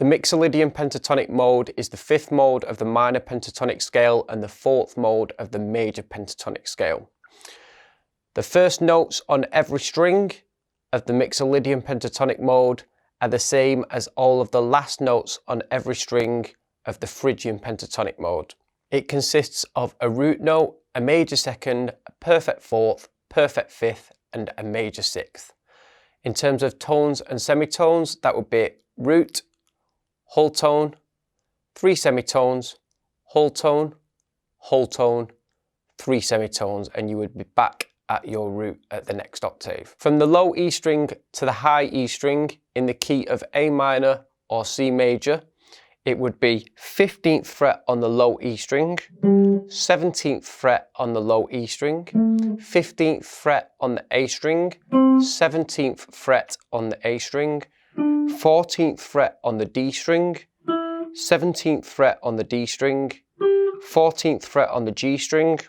The Mixolydian pentatonic mode is the 5th mode of the minor pentatonic scale and the 4th mode of the major pentatonic scale. The first notes on every string of the Mixolydian pentatonic mode are the same as all of the last notes on every string of the Phrygian pentatonic mode. It consists of a root note, a major second, a perfect 4th, perfect 5th, and a major 6th. In terms of tones and semitones, that would be root, whole tone, 3 semitones, whole tone, 3 semitones, and you would be back at your root at the next octave. From the low E string to the high E string in the key of A minor or C major, it would be 15th fret on the low E string, 17th fret on the low E string, 15th fret on the A string, 17th fret on the A string, 14th fret on the D string, 17th fret on the D string, 14th fret on the G string,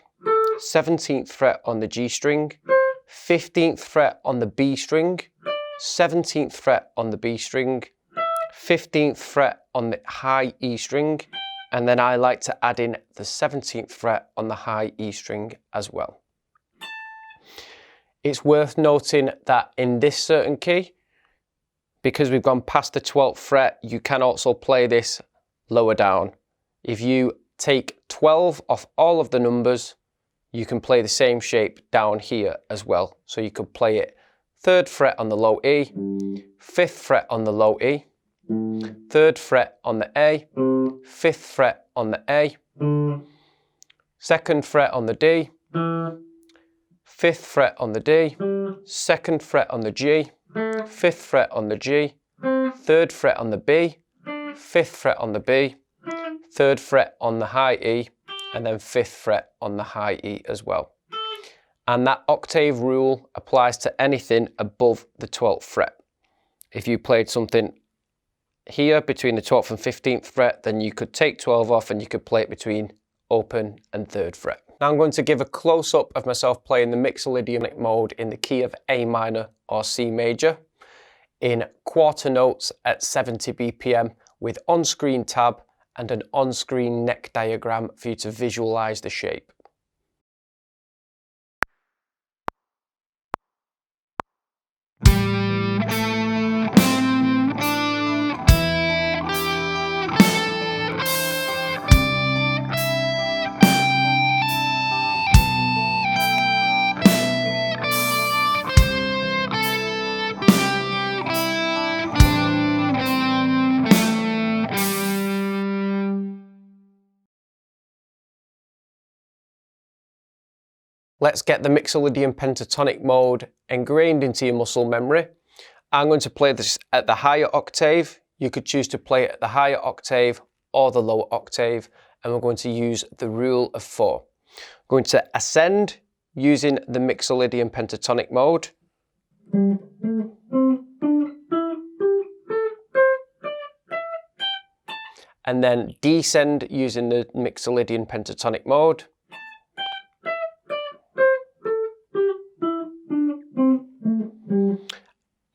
17th fret on the G string, 15th fret on the B string, 17th fret on the B string, 15th fret on the high E string, and then I like to add in the 17th fret on the high E string as well. It's worth noting that in this certain key, because we've gone past the 12th fret, you can also play this lower down. If you take 12 off all of the numbers, you can play the same shape down here as well. So you could play it 3rd fret on the low E, 5th fret on the low E, 3rd fret on the A, 5th fret on the A, 2nd fret on the D, 5th fret on the D, 2nd fret on the G, 5th fret on the G, 3rd fret on the B, 5th fret on the B, 3rd fret on the high E, and then 5th fret on the high E as well. And that octave rule applies to anything above the 12th fret. If you played something here between the 12th and 15th fret, then you could take 12 off and you could play it between open and 3rd fret. Now I'm going to give a close-up of myself playing the Mixolydian mode in the key of A minor or C major in quarter notes at 70 BPM with on-screen tab and an on-screen neck diagram for you to visualize the shape. Let's get the Mixolydian pentatonic mode ingrained into your muscle memory. I'm going to play this at the higher octave. You could choose to play it at the higher octave or the lower octave, and we're going to use the rule of 4. I'm going to ascend using the Mixolydian pentatonic mode. And then descend using the Mixolydian pentatonic mode.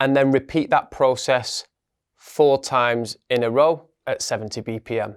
And then repeat that process 4 times in a row at 70 BPM.